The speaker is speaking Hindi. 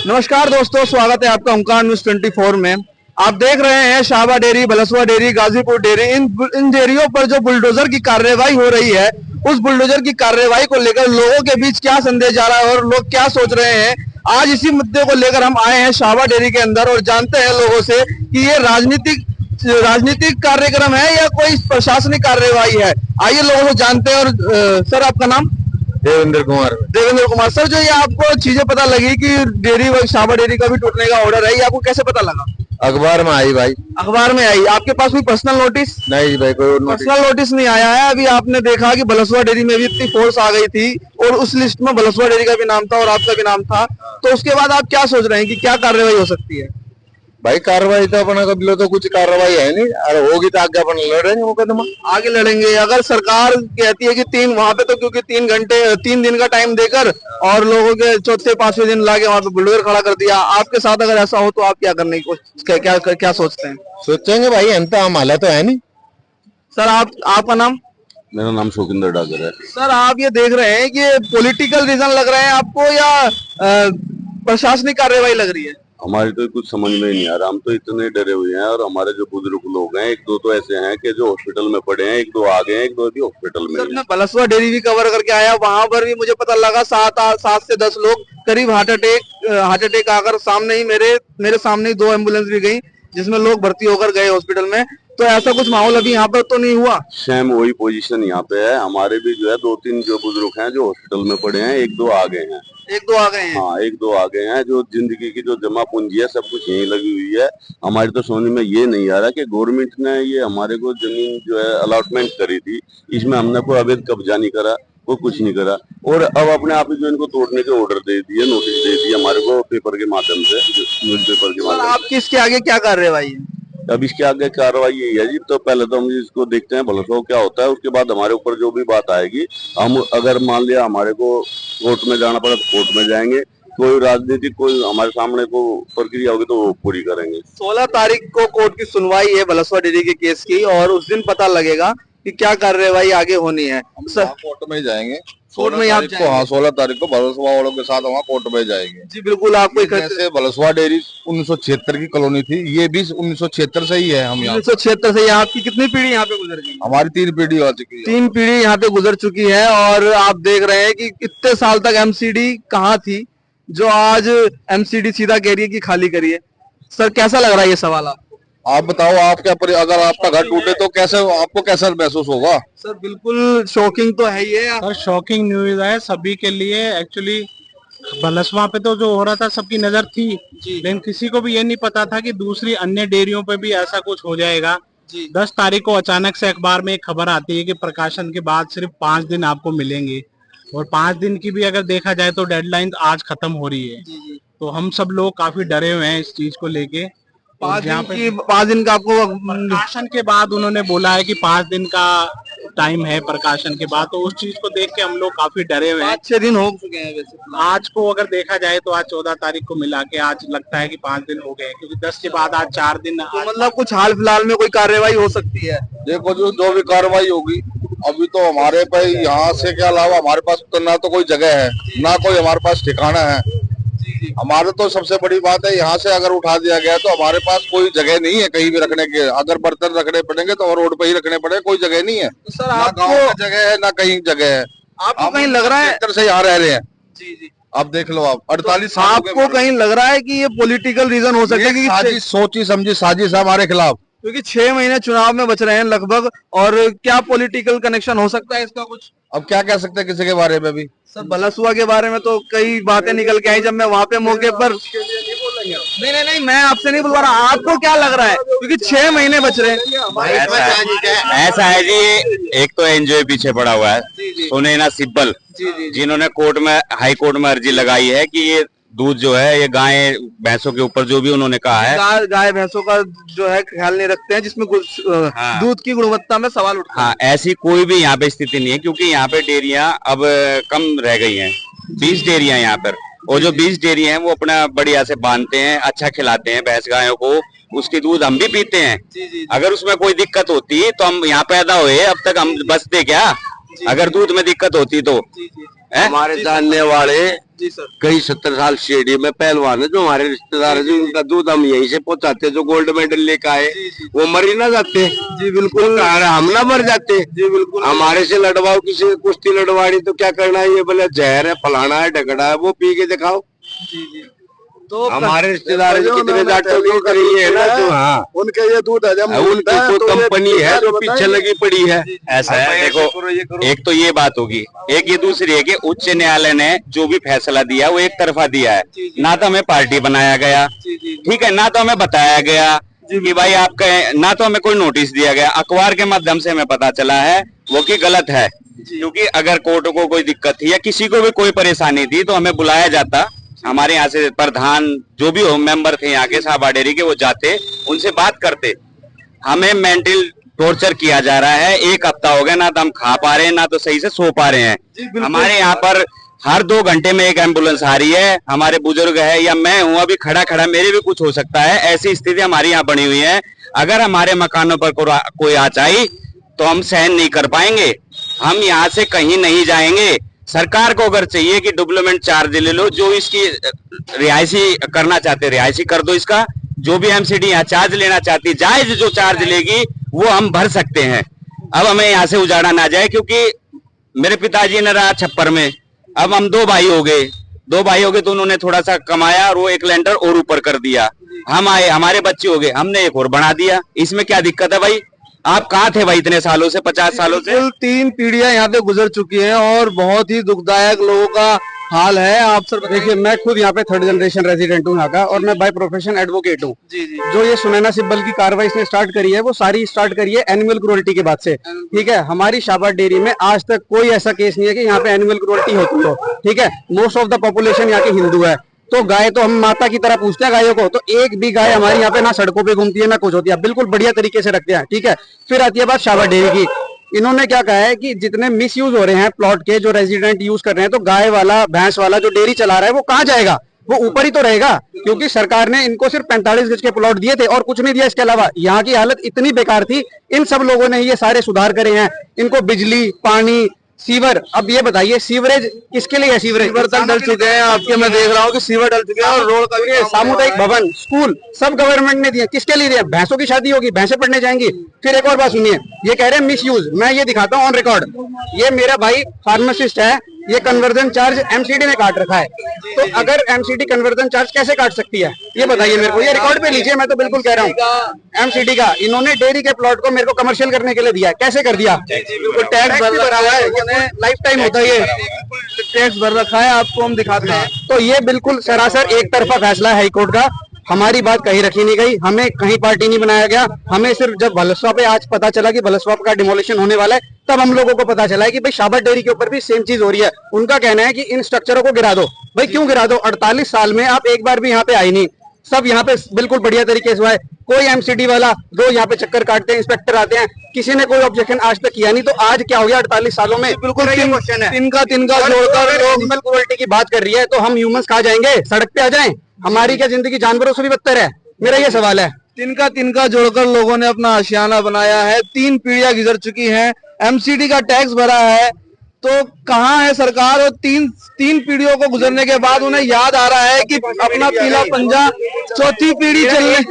नमस्कार दोस्तों, स्वागत है आपका ओंकार न्यूज 24 में। आप देख रहे हैं शाहबा डेयरी, बलसवा डेयरी, गाजीपुर डेयरी, इन डेयरियों पर जो बुलडोजर की कार्रवाई हो रही है, उस बुलडोजर की कार्रवाई को लेकर लोगों के बीच क्या संदेश जा रहा है और लोग क्या सोच रहे हैं, आज इसी मुद्दे को लेकर हम आए हैं शाहबा डेयरी के अंदर और जानते हैं लोगों से कि ये राजनीतिक कार्यक्रम है या कोई प्रशासनिक कार्रवाई है। आइए लोगों से जानते हैं। और सर, आपका नाम? देवेंद्र कुमार। सर, जो ये आपको चीजें पता लगी कि डेयरी, शाहबा डेयरी का भी टूटने का ऑर्डर है, ये आपको कैसे पता लगा? अखबार में आई भाई। अखबार में आई? आपके पास कोई पर्सनल नोटिस? नहीं भाई, कोई पर्सनल नोटिस नहीं आया है। अभी आपने देखा कि बलसवा डेयरी में भी इतनी फोर्स आ गई थी और उस लिस्ट में बलसवा डेयरी का भी नाम था और आपका भी नाम था, तो उसके बाद आप क्या सोच रहे हैं कि क्या कार्रवाई हो सकती है? भाई कार्रवाई तो अपना कभी तो कुछ कार्रवाई है नहीं, अरे होगी तो आगे अपन लड़ेंगे मुकदमा। आगे लड़ेंगे। अगर सरकार कहती है कि वहां पे तो क्योंकि 3 दिन का टाइम देकर और लोगों के चौथे पांचवें दिन लाके वहां पे बुलडोजर खड़ा कर दिया, आपके साथ अगर ऐसा हो तो आप क्या करने की कोशिश, क्या सोचते हैं? सोचेंगे भाई, अंत हम हालत तो है नहीं। सर, आपका नाम? मेरा नाम शोकिंदर डागर है। सर, आप ये देख रहे हैं कि पॉलिटिकल रीजन लग रहे हैं आपको या प्रशासनिक कार्रवाई लग रही है? हमारी तो कुछ समझ में ही नहीं आ रहा। हम तो इतने डरे हुए हैं और हमारे जो बुजुर्ग लोग हैं, एक दो तो ऐसे हैं कि जो हॉस्पिटल में पड़े हैं, एक दो आ गए हैं, एक दो अभी हॉस्पिटल में। सर, मैं बलसवा डेयरी भी कवर करके आया, वहां पर भी मुझे पता लगा 7 से 10 लोग करीब हार्ट अटैक आकर सामने ही मेरे सामने ही 2 एम्बुलेंस भी गई जिसमें लोग भर्ती होकर गए हॉस्पिटल में। तो ऐसा कुछ माहौल अभी यहाँ पर तो नहीं हुआ? सेम वही पोजीशन यहाँ पे है। हमारे भी जो है 2-3 जो बुजुर्ग हैं जो हॉस्पिटल में पड़े हैं, एक दो आ गए हैं। हाँ, एक दो आ गए हैं। जो जिंदगी की जो जमा पूंजी है सब कुछ यहीं लगी हुई है। हमारी तो समझ में ये नहीं आ रहा कि गवर्नमेंट ने ये हमारे को जमीन जो है अलॉटमेंट करी थी, इसमें हमने कोई अवैध कब्जा नहीं करा, वो कुछ नहीं करा, और अब अपने आप ही जो इनको तोड़ने के ऑर्डर दे दिए, नोटिस दे दिए हमारे को पेपर के माध्यम से, न्यूज पेपर के माध्यम से। आपकी इसके आगे क्या कार्रवाई है? अब इसके आगे कार्रवाई यही है जी। तो पहले तो हम इसको देखते हैं भलसवा क्या होता है, उसके बाद हमारे ऊपर जो भी बात आएगी, हम अगर मान लिया हमारे को कोर्ट में जाना पड़ा तो कोर्ट में जाएंगे। कोई राजनीतिक कोई हमारे सामने को प्रक्रिया होगी तो वो पूरी करेंगे। 16 तारीख को कोर्ट की सुनवाई है बलसवा डेयरी के केस की और उस दिन पता लगेगा कि क्या कार्रवाई आगे होनी है। सर कोर्ट में जाएंगे, कोर्ट में आप जाएंगे? हाँ, 16 तारीख को बलसवा वालों के साथ वहाँ कोर्ट में जाएंगे। जी बिल्कुल। आपको जैसे बलसवा डेयरी 1976 की कॉलोनी थी, ये भी 1976 से ही है। हम 1976 से। यहाँ की कितनी पीढ़ी यहाँ पे गुजर गई? हमारी 3 पीढ़ी हो चुकी है। 3 पीढ़ी यहाँ पे गुजर चुकी है और आप देख रहे हैं कि इतने साल तक एमसीडी कहाँ थी, जो आज एमसीडी सीधा कह रही है कि खाली करिए। सर, कैसा लग रहा है ये सवाल आपको? आप बताओ, आप क्या अगर आपका घर टूटे तो कैसे आपको कैसा महसूस होगा? सर बिल्कुल शॉकिंग तो है ही है। सर शॉकिंग न्यूज है सभी के लिए। एक्चुअली बलसवा पे तो जो हो रहा था सबकी नजर थी, लेकिन किसी को भी ये नहीं पता था कि दूसरी अन्य डेयरियों पे भी ऐसा कुछ हो जाएगा। 10 तारीख को अचानक से अखबार में एक खबर आती है कि प्रकाशन के बाद सिर्फ 5 दिन आपको मिलेंगे, और 5 दिन की भी अगर देखा जाए तो डेडलाइन आज खत्म हो रही है। तो हम सब लोग काफी डरे हुए हैं इस चीज को लेके। 5 दिन का आपको प्रकाशन के बाद उन्होंने बोला है कि 5 दिन का टाइम है प्रकाशन के बाद, तो उस चीज को देख के हम लोग काफी डरे हुए हैं। 6 दिन हो चुके हैं वैसे। आज को अगर देखा जाए तो आज 14 तारीख को मिला के आज लगता है कि 5 दिन हो गए, क्योंकि 10 के बाद आज 4 दिन। तो मतलब कुछ हाल फिलहाल में कोई कार्रवाई हो सकती है? देखो, जो भी कार्रवाई होगी, अभी तो हमारे पे यहाँ से के अलावा हमारे पास तो ना तो कोई जगह है, ना कोई हमारे पास ठिकाना है। हमारे तो सबसे बड़ी बात है, यहाँ से अगर उठा दिया गया तो हमारे पास कोई जगह नहीं है कहीं भी रखने के। अगर बर्तन रखने पड़ेंगे तो रोड पे ही रखने पड़ेंगे, कोई जगह नहीं है। तो सर, ना गाँव में जगह है ना कहीं जगह है। आपको कहीं लग रहा है से यहाँ रह रहे हैं? जी। आप देख लो, आप 48 साल आपको कहीं लग रहा है कि ये पॉलिटिकल रीजन हो सकता है कि साजिश, सोची समझी साजिश है हमारे खिलाफ? क्योंकि 6 महीने चुनाव में बच रहे हैं लगभग, और क्या पॉलिटिकल कनेक्शन हो सकता है इसका कुछ? अब क्या कह सकते हैं किसी के बारे में भी? सर, बलसवा के बारे में तो कई बातें निकल के आई जब मैं वहाँ पे मौके पर। नहीं, मैं आपसे नहीं बुलवा रहा। आपको क्या लग रहा है, क्योंकि 6 महीने बच रहे हैं? ऐसा है जी, एक तो एनजीओ पीछे पड़ा हुआ है, सुनैना सिब्बल, जिन्होंने कोर्ट में, हाई कोर्ट में अर्जी लगाई है कि ये दूध जो है ये गाय भैंसों के ऊपर जो भी उन्होंने कहा है, गाय भैंसों का जो है ख्याल नहीं रखते हैं, जिसमें दूध की गुणवत्ता में सवाल उठता है। हाँ, ऐसी कोई भी यहाँ पे स्थिति नहीं है, क्योंकि यहाँ पे डेयरियां अब कम रह गई हैं। 20 डेयरियां यहाँ पर, और जो 20 डेयरी हैं वो अपना बढ़िया से बांधते हैं, अच्छा खिलाते हैं भैंस गायों को, उसकी दूध हम भी पीते हैं। अगर उसमें कोई दिक्कत होती तो हम यहाँ पैदा हुए, अब तक हम बचते क्या? अगर दूध में दिक्कत होती तो हमारे जानने वाले जी सर। कई 70 साल स्टेडियम में पहलवान है जो हमारे रिश्तेदार है, जो उनका दूध हम यहीं से पहुंचाते, जो गोल्ड मेडल लेकर आए वो मर ही ना जाते। जी बिल्कुल। हम ना मर जाते। जी बिल्कुल। हमारे से लड़वाओ, किसी से कुश्ती लड़वानी तो क्या करना है, ये बोले जहर है, फलाना है, ढगड़ा है, वो पी के दिखाओ। जी जी। तो हमारे रिश्तेदार कितने जाटों की करी है ना, जो हाँ उनके ये दूध हजम उनकी कोई कंपनी है जो पीछे लगी पड़ी है। ऐसा है, देखो एक तो ये बात होगी, एक ये दूसरी है कि उच्च न्यायालय ने जो भी फैसला दिया वो एक तरफा दिया है। ना तो हमें पार्टी बनाया गया, ठीक है, ना तो हमें बताया गया कि भाई आपका, ना तो हमें कोई नोटिस दिया गया। अखबार के माध्यम से हमें पता चला है वो कि गलत है, क्योंकि अगर कोर्ट को कोई दिक्कत थी या किसी को भी कोई परेशानी थी तो हमें बुलाया जाता। हमारे यहाँ से प्रधान जो भी हो मेंबर थे यहाँ के शाहबाद डेयरी के, वो जाते, उनसे बात करते। हमें मेंटल टॉर्चर किया जा रहा है, 1 हफ्ता हो गया, ना तो हम खा पा रहे हैं ना तो सही से सो पा रहे हैं। हमारे यहाँ पर हर 2 घंटे में एक एम्बुलेंस आ रही है, हमारे बुजुर्ग है या मैं हूँ अभी खड़ा खड़ा, मेरे भी कुछ हो सकता है, ऐसी स्थिति हमारी यहाँ बनी हुई है। अगर हमारे मकानों पर कोई आचाई तो हम सहन नहीं कर पाएंगे, हम यहाँ से कहीं नहीं जाएंगे। सरकार को अगर चाहिए कि डेवलपमेंट चार्ज ले लो, जो इसकी रिहायशी करना चाहते रिहायशी कर दो, इसका जो भी एमसीडी यहाँ चार्ज लेना चाहती, जायज जो चार्ज लेगी वो हम भर सकते हैं। अब हमें यहाँ से उजाड़ा ना जाए, क्योंकि मेरे पिताजी ने रहा छप्पर में, अब हम 2 भाई हो गए, तो उन्होंने थोड़ा सा कमाया और वो 1 लेंटर और ऊपर कर दिया। हम आए, हमारे बच्चे हो गए, हमने एक और बढ़ा दिया। इसमें क्या दिक्कत है भाई? आप कहाँ थे भाई इतने सालों से, 50 सालों से? 3 पीढ़ियां यहाँ पे गुजर चुकी हैं और बहुत ही दुखदायक लोगों का हाल है। आप सर देखिए, मैं खुद यहाँ पे 3rd जनरेशन रेजिडेंट हूँ यहाँ का, और मैं बाय प्रोफेशन एडवोकेट हूँ। जो ये सुनैना सिब्बल की कार्रवाई इसने स्टार्ट करी है वो सारी स्टार्ट करी है एनिमल क्रूरल्टी के बाद से, ठीक है। हमारी शाहबाद डेयरी में आज तक कोई ऐसा केस नहीं है कि यहाँ पे एनिमल क्रूरल्टी होती हो, ठीक है। मोस्ट ऑफ द पॉपुलेशन यहाँ की हिंदू है, तो गाय तो हम माता की तरह पूछते हैं गायों को, तो एक भी गाय हमारी यहाँ पे ना सड़कों पे घूमती है ना कुछ होती है, बिल्कुल बढ़िया तरीके से रखते हैं, ठीक है। फिर आती है बात शाहबाद डेयरी की। इन्होंने क्या कहा है कि जितने मिस यूज हो रहे हैं प्लॉट के, जो रेजिडेंट यूज कर रहे हैं, तो गाय वाला भैंस वाला जो डेयरी चला रहा है वो कहाँ जाएगा? वो ऊपर ही तो रहेगा, क्योंकि सरकार ने इनको सिर्फ 45 गज के प्लॉट दिए थे और कुछ नहीं दिया। इसके अलावा यहाँ की हालत इतनी बेकार थी, इन सब लोगों ने ये सारे सुधार करे हैं। इनको बिजली, पानी, सीवर, अब ये बताइए सीवरेज किसके लिए है? सीवरेज तक डल चुके हैं आपके, मैं देख रहा हूँ कि सीवर डल चुके हैं और रोड का भी, सामुदायिक भवन, स्कूल सब गवर्नमेंट ने दिए। किसके लिए दिया? भैंसों की शादी होगी, भैंसे पढ़ने जाएंगी। फिर एक और बात सुनिए, ये कह रहे हैं मिस यूज। मैं ये दिखाता हूँ ऑन रिकॉर्ड, ये मेरा भाई फार्मासिस्ट है, ये कन्वर्जन चार्ज एमसीडी ने काट रखा है। तो अगर एमसीडी कन्वर्जन चार्ज कैसे काट सकती है ये बताइए मेरे को, ये रिकॉर्ड पे लीजिए, मैं तो बिल्कुल कह रहा हूँ। एमसीडी का इन्होंने डेयरी के प्लॉट को मेरे को कमर्शियल करने के लिए दिया, कैसे कर दिया? बिल्कुल टैक्स भरा हुआ है, लाइफ टाइम होता है, ये टैक्स भर रखा है, आपको हम दिखाते हैं। तो ये बिल्कुल सरासर एक तरफा फैसला है हाईकोर्ट का। हमारी बात कहीं रखी नहीं गई, हमें कहीं पार्टी नहीं बनाया गया। हमें सिर्फ जब भलसवा पे आज पता चला कि भलसवा का डिमोलिशन होने वाला है, तब हम लोगों को पता चला है कि भाई शाहबाद डेयरी के ऊपर भी सेम चीज हो रही है। उनका कहना है कि इन स्ट्रक्चरों को गिरा दो। भाई क्यों गिरा दो? 48 साल में आप एक बार भी यहाँ पे आए नहीं, सब यहाँ पे बिल्कुल बढ़िया तरीके से हुआ है। कोई एमसीडी वाला रोज यहाँ पे चक्कर काटते हैं, इंस्पेक्टर आते हैं, किसी ने कोई ऑब्जेक्शन आज तक किया नहीं। तो आज क्या हो गया 48 सालों में? बिल्कुल क्वेश्चन है। तिनका जोड़कर एनिमल क्रूरल्टी की बात कर रही है तो हम ह्यूमंस कहाँ जाएंगे? सड़क पे आ जाएं? हमारी क्या जिंदगी जानवरों से भी बदतर है? मेरा ये सवाल है। तिनका जोड़कर लोगों ने अपना आशियाना बनाया है। 3 पीढ़ियां गुजर चुकी हैं, एमसीडी का टैक्स भरा है, तो कहाँ है सरकार? और 3 पीढ़ियों को गुजरने के बाद उन्हें याद आ रहा है कि अपना पीला पंजा 4थी पीढ़ी चलने